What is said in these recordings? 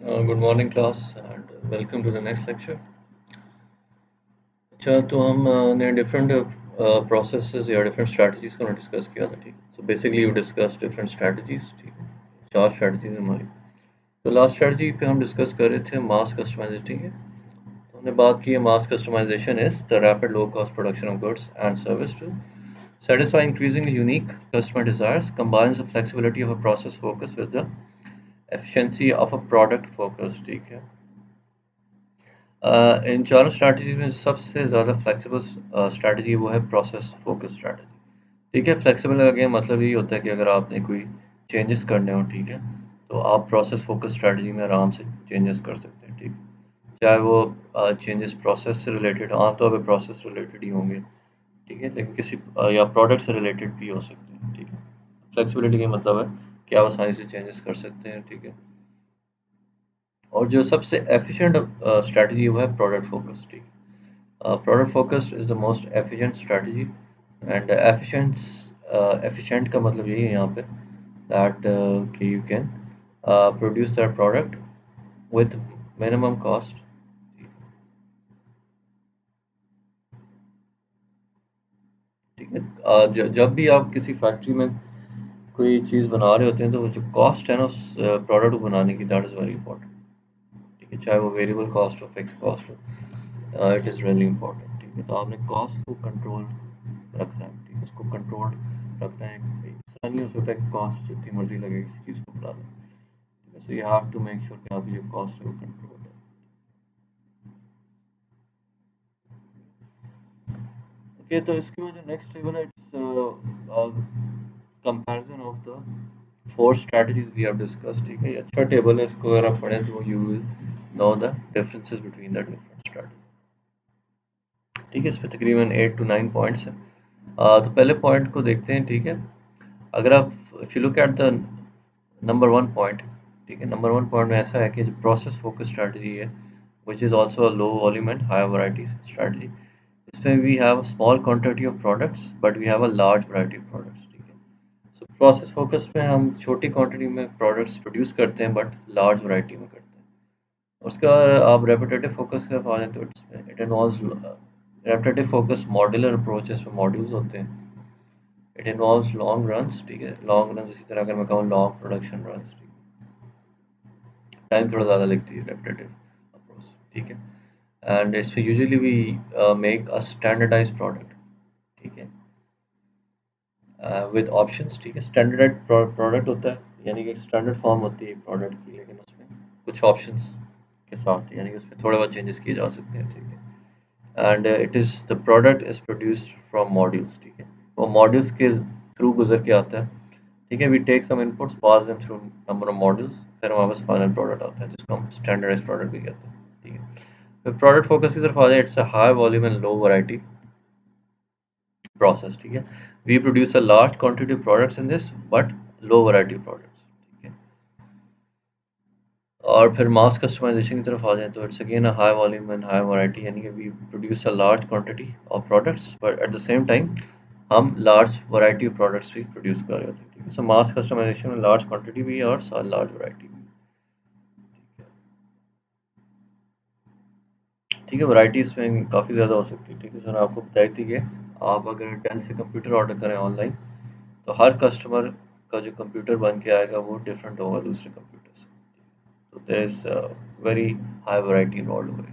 Good morning, class, and welcome to the next lecture. अच्छा तो हम ने डिफरेंट प्रोसेसेस या डिफरेंट स्ट्रैटेजीज को डिस्कस किया था ठीक है so basically you discuss different strategies ठीक है चार स्ट्रैटेजीज हमारी तो लास्ट स्ट्रैटेजी पे हम डिस्कस कर रहे थे मास कस्टमाइजेशन ठीक है तो हमने बात की है mass customisation is the rapid low cost production of goods and service to satisfy increasingly unique customer desires combines the flexibility of a process focus with the efficiency of a product focus ठीक है इन चारों strategies में सबसे ज़्यादा flexible strategy वो है process focus strategy ठीक है फ्लेक्सिबल का क्या मतलब ये होता है कि अगर आपने कोई चेंजेस करने हो ठीक है तो आप प्रोसेस फोकस स्ट्रैटेजी में आराम से चेंजेस कर सकते हैं ठीक है चाहे वो चेंजेस प्रोसेस से रिलेटेड आमतौर पे प्रोसेस रिलेटेड ही होंगे ठीक है लेकिन किसी या प्रोडक्ट से रिलेटेड भी हो सकते हैं ठीक है फ्लेक्सिबिलिटी का मतलब है कि आप आसानी से चेंजेस कर सकते हैं ठीक है और जो सबसे एफिशिएंट स्ट्रैटेजी वो है प्रोडक्ट फोकस ठीक है product focus is the most efficient strategy and efficient का मतलब यही है यहाँ पे दैट कि you can produce that product with minimum cost ठीक है जब भी आप किसी फैक्ट्री में कोई चीज़ बना रहे होते हैं तो वो जो कॉस्ट है ना उस प्रोडक्ट को बनाने की दैट इज़ वेरी इंपॉर्टेंट ठीक है चाहे वो वेरिएबल कॉस्ट हो फिक्स कॉस्ट हो इट इज़ रियली इंपॉर्टेंट ठीक है तो आपने कॉस्ट को कंट्रोल रखना है ठीक है उसको कंट्रोल रखना है ऐसा नहीं हो सकता कि कॉस्ट जितनी मर्जी लगे किसी चीज़ को बनाने ठीक है so you have to make sure कि आपकी जो कॉस्ट है वो कंट्रोल है ओके तो इसके बाद जो नेक्स्ट टेबल है it's comparison of the four strategies we have discuss ठीक है ये अच्छा टेबल है इसको अगर आप पढ़ें तो you will know the differences between the different strategy ठीक है इस पे तकरीबन 8 to 9 पॉइंट्स हैं तो पहले पॉइंट को देखते हैं ठीक है अगर आप if you look at the number one point ठीक है नंबर वन पॉइंट में ऐसा है कि जो प्रोसेस फोकस स्ट्रैटेजी है which is also a low volume and high variety strategy इसमें we have a small quantity of products but we have a large variety of products ठीक है so process focus में हम छोटी quantity में products produce करते हैं but large variety में करते हैं उसका आप रेपिटेटिव फोकस की तरफ आ जाए तो it involves repetitive focus modular approach है इसमें मॉड्यूल्स होते हैं इट इन्वॉल्व्स लॉन्ग रन्स ठीक है लॉन्ग रन्स इसी तरह अगर मैं कहूँ लॉन्ग प्रोडक्शन रन्स ठीक है टाइम थोड़ा ज़्यादा लगती है रेपिटेटिव अप्रोच ठीक है एंड इसमें usually we make a standardise product ठीक है विद ऑप्शंस ठीक है स्टैंडर्डाइज प्रोडक्ट होता है यानी कि स्टैंडर्ड फॉर्म होती है प्रोडक्ट की लेकिन उसमें कुछ ऑप्शंस के साथ यानी कि उसमें थोड़े बहुत चेंजेस किए जा सकते हैं ठीक है and it is the product is produced from modules ठीक है वो मॉड्यूल्स के थ्रू गुजर के आता है ठीक है we take some inputs pass them through number of modules फिर हमारे पास फाइनल प्रोडक्ट आता है जिसको हम स्टैंडर्डाइज प्रोडक्ट भी कहते हैं ठीक है फिर प्रोडक्ट फोकस की तरफ आ जाए it's a high volume and low variety process ठीक है we produce a large quantity of products in this but low variety of products ठीक है और फिर मास कस्टमाइजेशन की तरफ आ जाए तो it's again a high volume and high variety यानी कि we produce a large quantity of products but at the same time हम लार्ज वैरायटी ऑफ प्रोडक्ट्स भी प्रोड्यूस कर रहे होते हैं ठीक है सो मास कस्टमाइजेशन में लार्ज क्वांटिटी भी है और लार्ज वैरायटी भी ठीक है वैराइटीज़ में काफ़ी ज़्यादा हो सकती है ठीक है सर आपको बताई थी कि आप अगर डेल से कंप्यूटर ऑर्डर करें ऑनलाइन तो हर कस्टमर का जो कंप्यूटर बन के आएगा वो डिफरेंट होगा दूसरे कंप्यूटर से तो there is very high variety involve हुए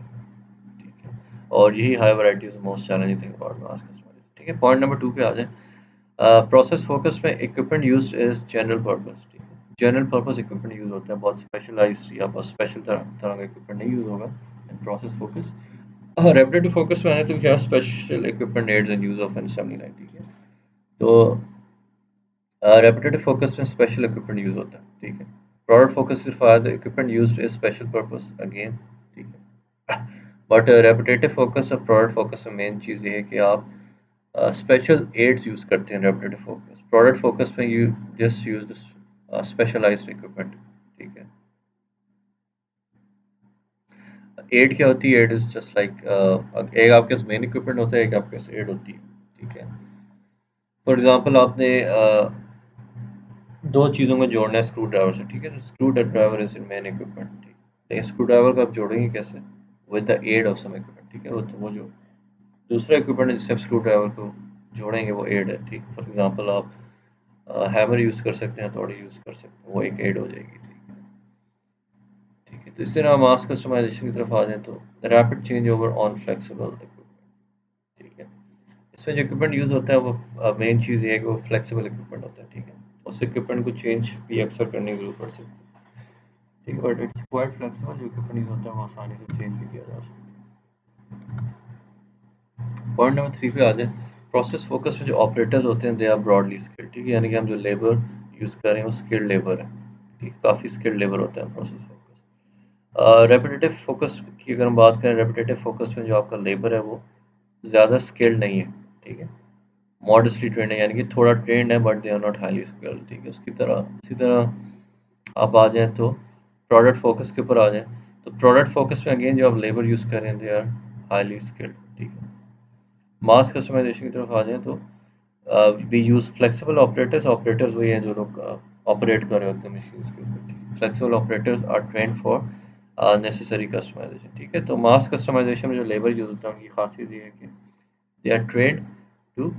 ठीक है और यही high variety is most challenging thing about mass customization ठीक है पॉइंट नंबर टू पे आ जाए प्रोसेस फोकस में equipment use is general purpose ठीक है जनरल पर्पस इक्विपमेंट यूज होता है बहुत स्पेशलाइज्ड या बहुत स्पेशल तरह का इक्विपमेंट नहीं यूज होगा in process focus repetitive focus में आए तो क्या special equipment aids and use of an 79 ठीक है तो रेपिटेटिव फोकस में स्पेशल इक्विपमेंट यूज होता है ठीक है प्रोडक्ट फोकस सिर्फ आया तो equipment used is special purpose again ठीक है बट रेपिटेटिव फोकस और प्रोडक्ट फोकस में मेन चीज़ ये है कि आप स्पेशल एड्स यूज करते हैं रेपिटेटिव फोकस प्रोडक्ट फोकस में you just use specialized equipment ठीक है एड क्या होती है एड इज जस्ट लाइक एक आपके पास मेन इक्विपमेंट होता है एक आपके पास एड होती है ठीक है फॉर एग्जांपल आपने दो चीज़ों को जोड़ना है स्क्रू ड्राइवर से ठीक है तो screwdriver is main equipment ठीक लेकिन स्क्रू ड्राइवर को आप जोड़ेंगे कैसे? With the aid of some equipment, ठीक है। वो जो दूसरा इक्विपमेंट जिससे आप स्क्रू ड्राइवर को जोड़ेंगे वो एड है, ठीक। फॉर एग्जांपल आप हैमर यूज़ कर सकते हैं, हथौड़ी यूज़ कर सकते हैं, वो एक एड हो जाएगी, ठीक है। ठीक है, तो इस तरह मास कस्टमाइजेशन की तरफ आ जाए तो rapid change over on flexible equipment, ठीक है। इसमें जो इक्विपमेंट यूज़ होता है वो मेन चीज़ ये है कि वो फ्लेक्सिबल इक्विपमेंट होता है, ठीक है। उस इक्विपमेंट को चेंज भी अक्सर करने की जरूरत पड़ सकती है, ठीक है, बट इट्स क्वाइट फ्लेक्सिबल। जो इक्विपमेंट यूज़ होता है वो आसानी से चेंज भी किया जा सकता है। पॉइंट नंबर 3 पे आ जाए। प्रोसेस फोकस में जो ऑपरेटर्स होते हैं दे आर ब्रॉडली स्किल्ड, ठीक है। यानी कि हम जो लेबर यूज़ कर रहे हैं वो स्किल्ड लेबर है, ठीक है। काफ़ी स्किल्ड लेबर होता है प्रोसेस फोकस। रेपिटेटिव फोकस की अगर हम बात करें, रेपिटेटिव फोकस में जो आपका लेबर है वो ज़्यादा स्किल्ड नहीं है, ठीक है। मॉडेस्टली ट्रेंड है, यानी कि थोड़ा ट्रेंड है but they are not highly skilled, ठीक है। उसकी तरह उसी तरह आप आ जाएँ तो प्रोडक्ट फोकस के ऊपर आ जाएँ, तो प्रोडक्ट फोकस में अगेन जो आप लेबर यूज़ कर रहे हैं दे आर हाईली स्किल्ड, ठीक है। मास कस्टमाइजेशन की तरफ आ जाएँ तो we use flexible operators. Operators वही हैं जो लोग ऑपरेट कर रहे होते हैं मशीन्स के ऊपर, ठीक है। Flexible operators are trained for necessary customization, ठीक है। तो मास कस्टमाइजेशन में जो लेबर यूज़ होता है उनकी खासियत ये है कि they are trained to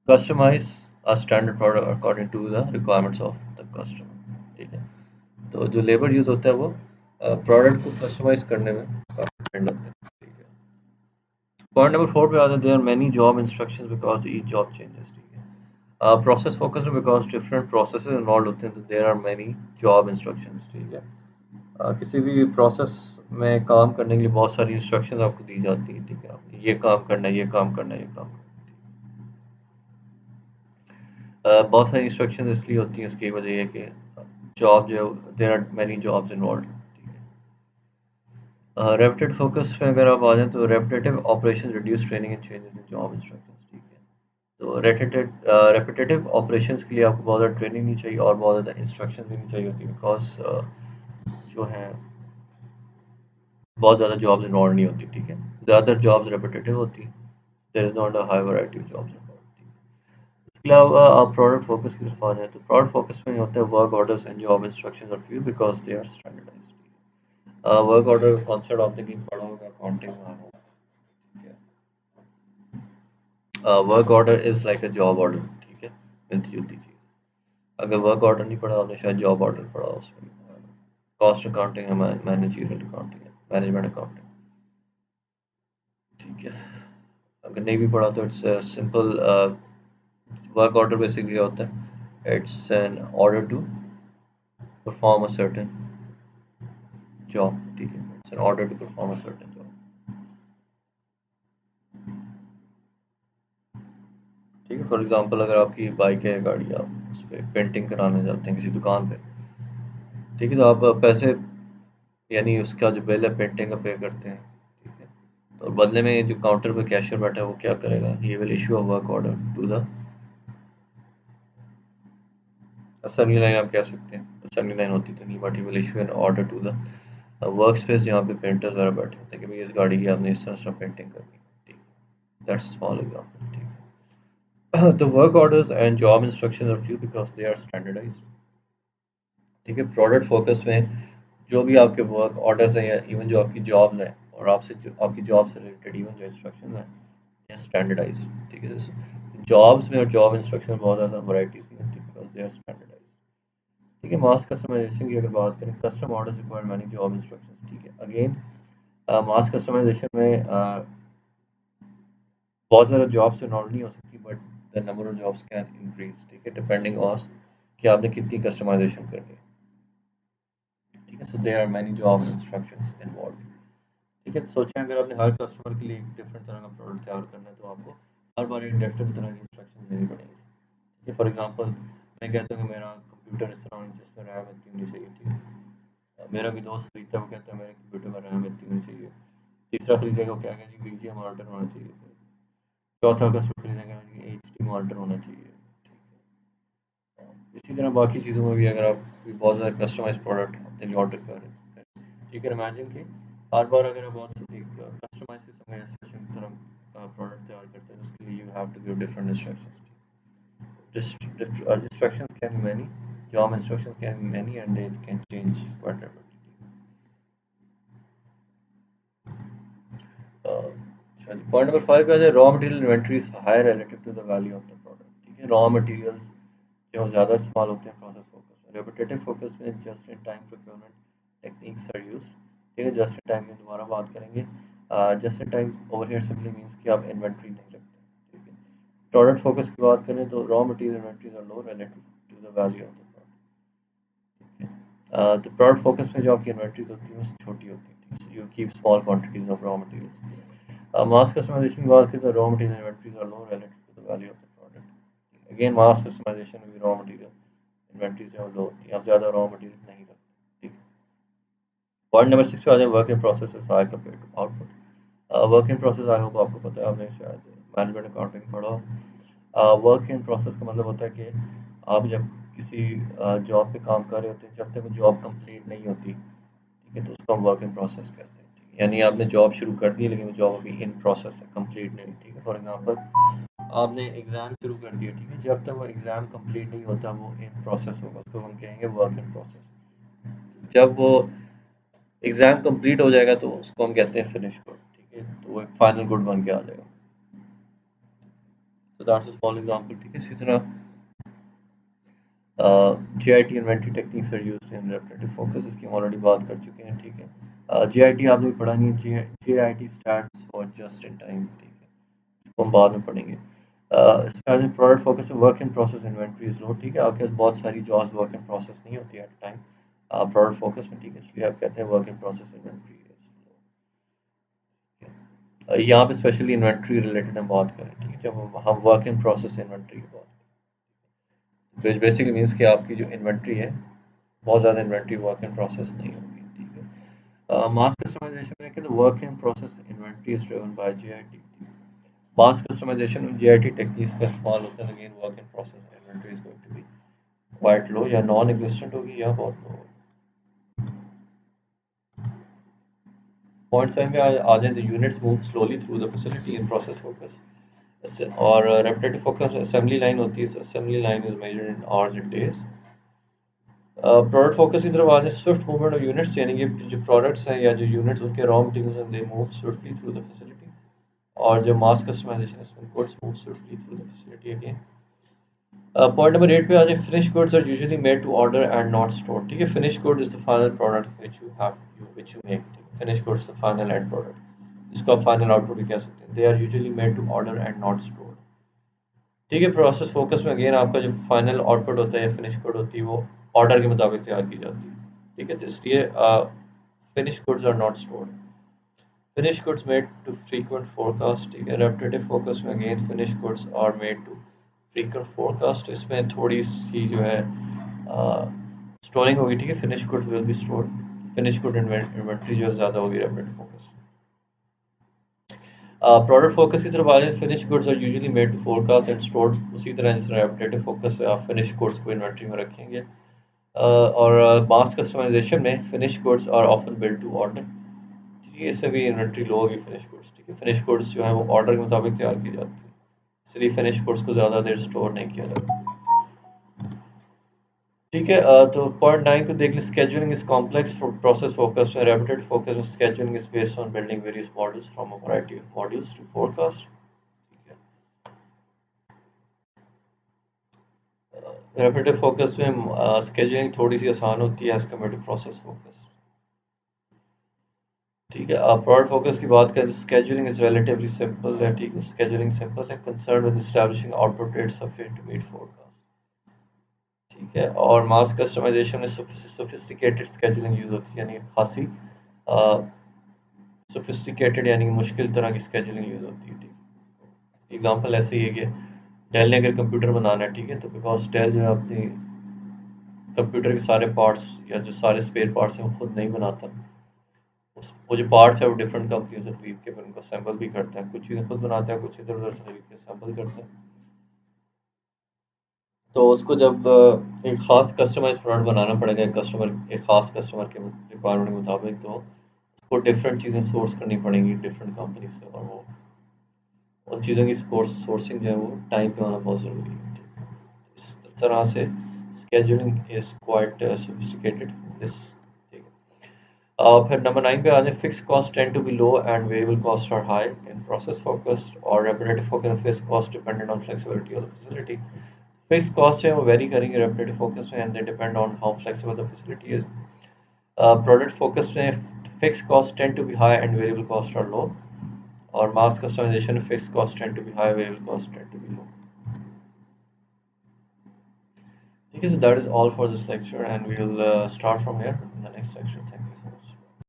customize a standard product according to the requirements of the customer, ठीक है। तो जो लेबर यूज़ होता है वो प्रोडक्ट को कस्टमाइज करने में काफ़ी ट्रेंड होते हैं, ठीक है। पॉइंट नंबर 4 पे आता है, there are many job instructions because each job changes, ठीक है। प्रोसेस फोकस में बिकॉज डिफरेंट प्रोसेसेस इन्वॉल्व होते हैं तो there are many job instructions, ठीक है। किसी भी प्रोसेस में काम करने के लिए बहुत सारी इंस्ट्रक्शंस आपको दी जाती हैं, ठीक है। आपने ये काम करना है, ये काम करना है, ये काम करना है। बहुत सारी इंस्ट्रक्शंस इसलिए होती हैं, इसकी वजह ये है कि जॉब जो there are many jobs involve, ठीक है। रेपिटेड फोकस में अगर आप आ जाएँ तो repetitive operation reduce training and changes in job instructions, ठीक है। तो रेपिटेटिव ऑपरेशंस के लिए आपको बहुत ज़्यादा ट्रेनिंग नहीं चाहिए और बहुत ज़्यादा इंस्ट्रक्शन भी नहीं चाहिए होती, बिकॉज जो है बहुत ज़्यादा जॉब्स इन्वॉल्व नहीं होती, ठीक है। ज़्यादातर जॉब्स रेपिटेटिव होती हैं, there is not a high variety of jobs involve, ठीक है। इसके अलावा आप प्रोडक्ट फोकस की तरफ आ जाएँ तो प्रोडक्ट फोकस में होता है work orders and job instructions are few because they are standardized. Work order concept आपने कहीं पढ़ा होगा अकाउंटिंग में, ठीक है। Work order is like a job order, ठीक है, मिलती जुलती चीज़। अगर वर्क ऑर्डर नहीं पढ़ा आपने, शायद जॉब ऑर्डर पढ़ा उसमें। कॉस्ट अकाउंटिंग है, मैनेजरियल अकाउंटिंग है, मैनेजमेंट अकाउंटिंग, ठीक है। अगर नहीं भी पढ़ा तो it's simple. Work order basically क्या होता है? It's an order to perform a certain job, ठीक है। It's an order to perform a certain job, ठीक है। फॉर एग्जांपल अगर आपकी बाइक है, गाड़ी, आप उस पर पेंटिंग कराने जाते हैं किसी दुकान पे, ठीक है। तो आप पैसे यानी उसका जो बिल है पेंटिंग का पे करते हैं, ठीक है। तो बदले में जो काउंटर पे कैशियर बैठा है वो क्या करेगा? He will issue a work order to the assembly line, आप कह सकते हैं। असेंबली लाइन होती तो नहीं, but he will issue an order to the work space जहाँ पे पेंटर्स वगैरह बैठे होते हैं कि भाई इस गाड़ी की आपने इस तरह पेंटिंग करनी है, ठीक है। दैट्स स्मॉल एग्जांपल, ठीक है। तो work orders and job instructions are few because they are standardized, ठीक है। प्रोडक्ट फोकस में जो भी आपके वर्क ऑर्डर्स हैं या इवन जो आपकी जॉब्स हैं और आपसे जो आपकी जॉब से रिलेटेड इवन जो इंस्ट्रक्शन हैं, ये स्टैंडर्डाइज, ठीक है। जैसे जॉब्स में और जॉब इंस्ट्रक्शन में बहुत ज़्यादा वैरायटीज नहीं होती बिकॉज दे आर स्टैंडर्डाइज, ठीक है। मास कस्टमाइजेशन की अगर बात करें, custom orders require many job instructions, ठीक है। अगेन मास कस्टमाइजेशन में बहुत ज़्यादा जॉब्स इन्वॉल्व नहीं हो सकती, but the number of jobs can increase, ठीक है, डिपेंडिंग ऑन कि आपने कितनी कस्टमाइजेशन करनी है, ठीक है। So there are many job instructions involve, ठीक है। तो सोचें अगर आपने हर कस्टमर के लिए एक डिफरेंट तरह का प्रोडक्ट तैयार करना है तो आपको हर बार एक डिफरेंट तरह की इंस्ट्रक्शन देनी पड़ेंगी, ठीक है। फॉर एग्जांपल मैं कहता हूँ कि मेरा कंप्यूटर इस तरह होना चाहिए, जिसमें रैम इतनी होनी चाहिए, ठीक है। मेरा भी दोस्त खरीदता है, वो कहता है मेरे कंप्यूटर में रैम इतनी होनी चाहिए। तीसरा खरीदेगा, वो क्या कहेगा जी बीजीए मॉनिटर होना चाहिए। चौथा कस्टमर खरीदेगा जी एचडी मॉनिटर होना चाहिए, ठीक है। इसी तरह बाकी चीज़ों में भी अगर आप कोई बहुत ज़्यादा कस्टमाइज प्रोडक्ट अपने लिए ऑर्डर कर रहे हैं, ठीक है। इमेजिन कि हर बार अगर आप बहुत एक कस्टमाइज किस्म का स्पेशल तरह का प्रोडक्ट तैयार करते हैं, उसके लिए you have to give different instructions can be many, job instructions can be many and they can change quite rapidly. चलिए पॉइंट नंबर 5 पे आ जाए, raw material inventory is high relative to the value of the product. ठीक है, raw materials जो ज़्यादा इस्तेमाल होते हैं प्रोसेस फोकस में। रेपिटेटिव फोकस में just in time procurement techniques are used. ठीक है, जस्ट इन टाइम की दोबारा बात करेंगे। Just in time over here simply means कि आप इन्वेंट्री नहीं रखते। ठीक है, प्रोडक्ट फोकस की बात करें तो raw material inventories are low relative to the value of the product. तो प्रोडक्ट फोकस में जो आपकी इन्वेंट्रीज होती हैं वो छोटी होती हैं। ठीक है, you keep small quantities of raw materials. Mass customization की बात करें तो raw material inventories are low relative to the value of the product. Again mass customization में भी रॉ मटेरियल इन्वेंट्री जो लो होती है, आप ज़्यादा रॉ मटेरियल नहीं रखते। ठीक है, पॉइंट नंबर 6 पे आ जाए, work in process is high compare to output. Work in process I hope आपको पता है, आपने शायद मैनेजमेंट अकाउंटिंग पढ़ा हो। वर्क इन प्रोसेस का मतलब होता है कि आप जब किसी जॉब पे काम कर रहे होते हैं, जब तक वो जॉब कंप्लीट नहीं होती, ठीक है, तो उसको हम वर्क इन प्रोसेस कहते हैं। ठीक है, यानी आपने जॉब शुरू कर दी लेकिन वो जॉब अभी इन प्रोसेस है, कंप्लीट नहीं। ठीक है, फॉर एग्जांपल आपने एग्ज़ाम शुरू कर दिया। ठीक है, जब तक वो एग्ज़ाम कंप्लीट नहीं होता वो इन प्रोसेस होगा, उसको हम कहेंगे वर्क इन प्रोसेस। जब वो एग्ज़ाम कंप्लीट हो जाएगा तो उसको हम कहते हैं फिनिश गुड। ठीक है, तो वो एक फाइनल गुड बन के आ जाएगा। तो दैट्स अ स्मॉल एग्जांपल। ठीक है, इसी तरह JIT inventory techniques are used in repetitive focus, इसकी हम ऑलरेडी बात कर चुके हैं। ठीक है, जीआईटी आपने भी पढ़ा नहीं है, JIT stands for just in time. ठीक है, इसको हम बाद में पढ़ेंगे। इसमें प्रोडक्ट फोकस है, work in process inventory is low. ठीक है, आपके पास बहुत सारी जॉब्स वर्क इन प्रोसेस नहीं होती एट टाइम प्रोडक्ट फोकस में। ठीक है, इसलिए आप कहते हैं work in process inventory is लो। यहाँ पे स्पेशली इन्वेंट्री रिलेटेड हम बात करें। ठीक है, जब हम वर्क इन प्रोसेस इन्वेंट्री की बात करें, तो बेसिकली मीन्स कि आपकी जो इन्वेंट्री है, बहुत ज़्यादा इन्वेंट्री वर्क इन प्रोसेस नहीं होगी। ठीक है, मास कस्टमाइजेशन में कहते हैं work in process inventory is driven by JIT. Mass customization में जीआईटी टेक्निक्स का इस्तेमाल होता है, लेकिन work in process inventory is going to be quite low, या नॉन एग्जिस्टेंट होगी या बहुत लो होगी। पॉइंट 7 में आ जाए, the units move slowly through the facility in process focus. और रेपिटेटिव फोकस असेंबली लाइन होती है, assembly line is measured in hours and days. Product focus की तरफ आ जाए, स्विफ्ट मूवमेंट ऑफ यूनिट्स, यानी कि जो प्रोडक्ट्स हैं या जो यूनिट्स उनके रॉ मटेरियल्स हैं, they move swiftly through the facility. और जो मास कस्टमाइजेशन इसमें goods move swiftly through the facility again. Point number 8 पे आ जाए, finish goods are usually made to order and not store. ठीक है, finish good is the final product which you make. Finish goods the final end product, इसको आप final output भी कह सकते हैं। They are usually made to order and not store. ठीक है, प्रोसेस फोकस में अगेन आपका जो फाइनल आउटपुट होता है या फिनिश गुड होती है वो ऑर्डर के मुताबिक तैयार की जाती है। ठीक है, तो इसलिए finish goods are not stored. Finish goods made to frequent forecast. ठीक है, रेपिटेटिव फोकस में again finish goods are made to frequent forecast, इसमें थोड़ी सी जो है स्टोरिंग होगी। ठीक है, finish goods will be stored, finish good inventory जो है ज़्यादा होगी रेपिटेटिव फोकस में। प्रोडक्ट फोकस की तरफ आ जाए, finish goods are usually made to forecast and stored, उसी तरह जिस रेपिटेटिव फोकस है आप फिनिश गुड्स को इन्वेंट्री में रखेंगे। और मास कस्टमाइजेशन में finish goods are often build to order. ठीक है, इसमें भी इन्वेंट्री लो होगी फिनिश गुड्स। ठीक है, फिनिश गुड्स जो है वो ऑर्डर के मुताबिक तैयार की जाती है, इसलिए फिनिश गुड्स को ज़्यादा देर स्टोर नहीं किया जाता। ठीक है, तो पॉइंट 9 को देख लें, scheduling is complex process focus में। रेपिटेड फोकस में scheduling is based on building various models from a variety of modules to forecast. ठीक है, रेपिटेड फोकस में स्केजुलिंग थोड़ी सी आसान होती है as compare to process focus. ठीक है, आप प्रोडक्ट फोकस की बात करें, स्केजुलिंग इज रिलेटिवली सिंपल है। ठीक है, स्केजुलिंग सिंपल है, concern with establishing output rate sufficient to meet forecast. ठीक है, और मास कस्टमाइजेशन में सोफिस्टिकेटेड स्केजुलिंग यूज होती है, यानी खासी सोफिस्टिकेटेड यानी कि मुश्किल तरह की स्केजुलिंग यूज होती है। ठीक, एग्जांपल ऐसे ही है कि डेल ने अगर कंप्यूटर बनाना है, ठीक है, तो बिकॉज डेल जो है अपनी कंप्यूटर के सारे पार्ट्स या जो सारे स्पेयर पार्ट्स हैं वो खुद नहीं बनाता। उस वो जो पार्ट्स है वो डिफरेंट कंपनियों से खरीद के फिर उनको असेंबल भी करता है, कुछ चीज़ें खुद बनाता है, कुछ इधर उधर से खरीद के असेंबल करता है। तो उसको जब एक ख़ास कस्टमाइज प्रोडक्ट बनाना पड़ेगा एक ख़ास कस्टमर के रिक्वायरमेंट के मुताबिक, तो उसको डिफरेंट चीज़ें सोर्स करनी पड़ेंगी डिफरेंट कंपनी से, और वो उन चीज़ों की सोर्सिंग जो है वो टाइम पे होना बहुत ज़रूरी है। ठीक है? इस तरह से scheduling is quite sophisticated this. ठीक है, फिर नंबर 9 पे आ जाए, fix cost tend to be low and variable cost are high in process focused or repetitive focus, fixed cost dependent on flexibility of the facility. Fixed costs हैं वो vary करेंगे repetitive focus में, and they depend on how flexible the facility is. Product focus में fixed costs tend to be high and variable costs are low, or mass customization में fixed costs tend to be high, variable costs tend to be low. Okay, so that is all for this lecture, and we'll start from here in the next lecture. Thank you.